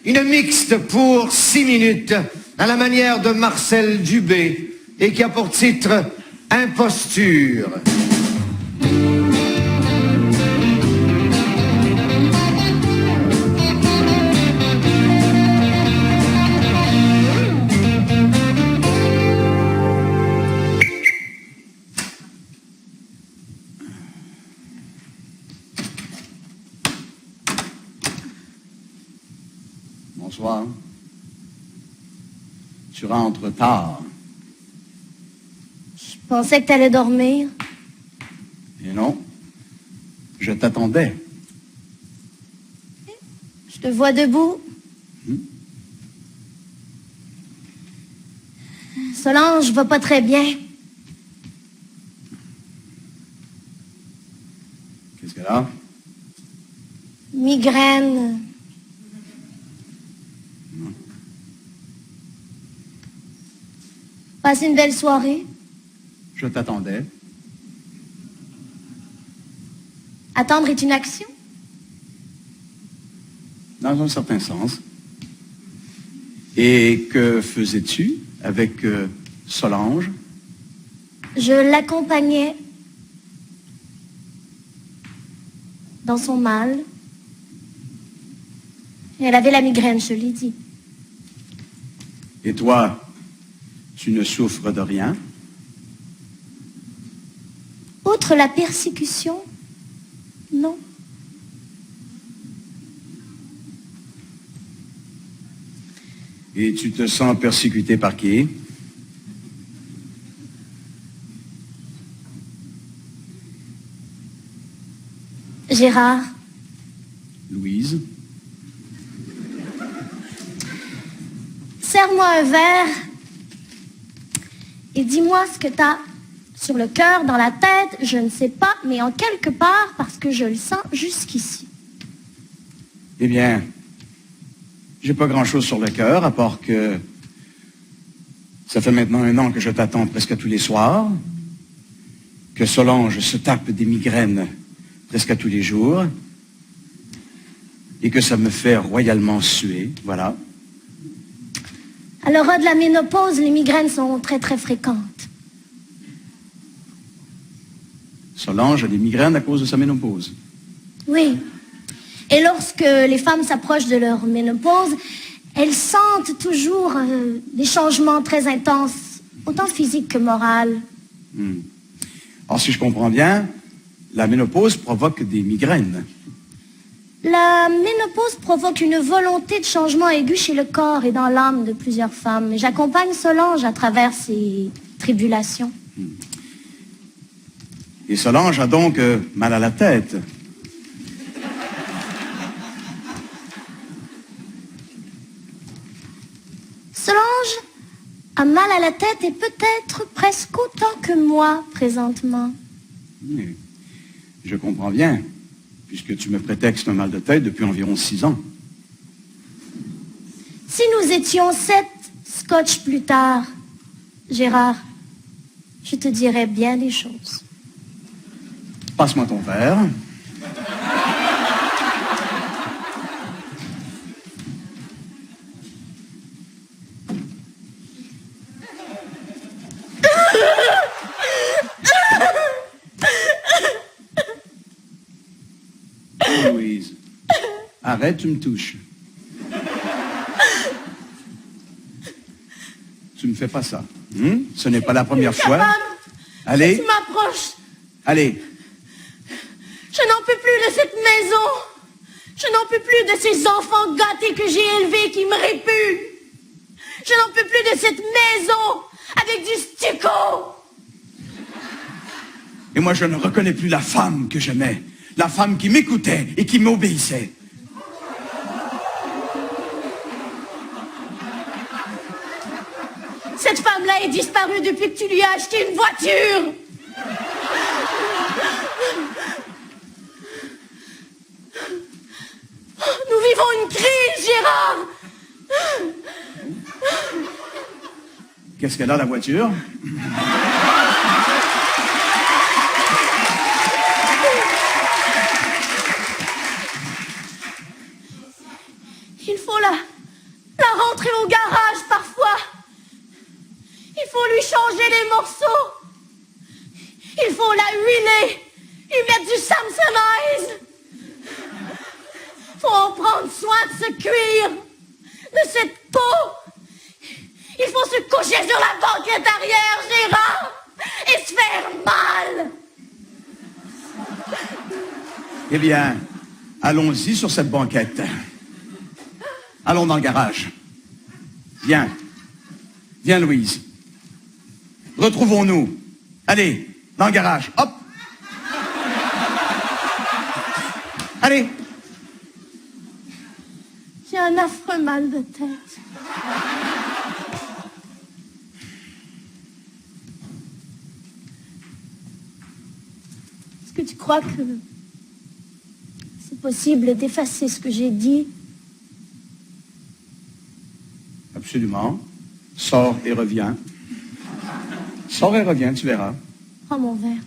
Une mixte pour 6 minutes, à la manière de Marcel Dubé, et qui a pour titre Imposture. Bonsoir. Tu rentres tard. Je pensais que t'allais dormir. Et non, je t'attendais. Je te vois debout. Solange va pas très bien. Qu'est-ce qu'elle a? Migraine. Passe une belle soirée. Je t'attendais. Attendre est une action. Dans un certain sens. Et que faisais-tu avec Solange? Je l'accompagnais dans son mal. Elle avait la migraine, je l'ai dit. Et toi, tu ne souffres de rien? Outre la persécution, non. Et tu te sens persécuté par qui? Gérard. Louise? Serre-moi un verre et dis-moi ce que t'as sur le cœur, dans la tête, je ne sais pas, mais en quelque part, parce que je le sens jusqu'ici. Eh bien, j'ai pas grand-chose sur le cœur, à part que ça fait maintenant 1 an que je t'attends presque tous les soirs, que Solange se tape des migraines presque à tous les jours, et que ça me fait royalement suer, voilà. À l'heure de la ménopause, les migraines sont très, très fréquentes. Solange a des migraines à cause de sa ménopause. Oui. Et lorsque les femmes s'approchent de leur ménopause, elles sentent toujours des changements très intenses, autant physiques que moraux. Alors, si je comprends bien, la ménopause provoque des migraines. La ménopause provoque une volonté de changement aigu chez le corps et dans l'âme de plusieurs femmes. J'accompagne Solange à travers ces tribulations. Et Solange a donc mal à la tête. Solange a mal à la tête et peut-être presque autant que moi présentement. Oui, je comprends bien, puisque tu me prétextes un mal de tête depuis environ 6 ans. Si nous étions 7 scotch plus tard, Gérard, je te dirais bien des choses. Passe-moi ton verre. Oh, Louise, arrête, tu me touches. Tu me fais pas ça. Ce n'est pas la première fois. Allez. Tu m'approches. Allez. Je n'en peux plus de cette maison. Je n'en peux plus de ces enfants gâtés que j'ai élevés qui me répugnent. Je n'en peux plus de cette maison avec du stucco. Et moi, je ne reconnais plus la femme que j'aimais. La femme qui m'écoutait et qui m'obéissait. Cette femme-là est disparue depuis que tu lui as acheté une voiture. Nous vivons une crise, Gérard. Qu'est-ce qu'elle a, la voiture? Il faut rentrer au garage parfois. Il faut lui changer les morceaux. Il faut la huiler. Lui mettre du Samsonite. Faut en prendre soin de ce cuir, de cette peau. Il faut se coucher sur la banquette arrière, Gérard, et se faire mal. Eh bien, allons-y sur cette banquette. Allons dans le garage. Viens. Viens, Louise. Retrouvons-nous. Allez, dans le garage. Hop. Allez. J'ai un affreux mal de tête. Est-ce que tu crois que c'est possible d'effacer ce que j'ai dit? Absolument. Sors et reviens. Sors et reviens, tu verras. Prends mon verre.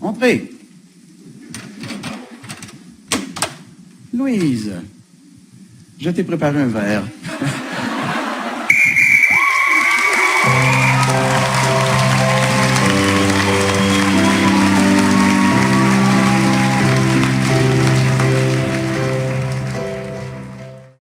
Entrez. Louise, je t'ai préparé un verre.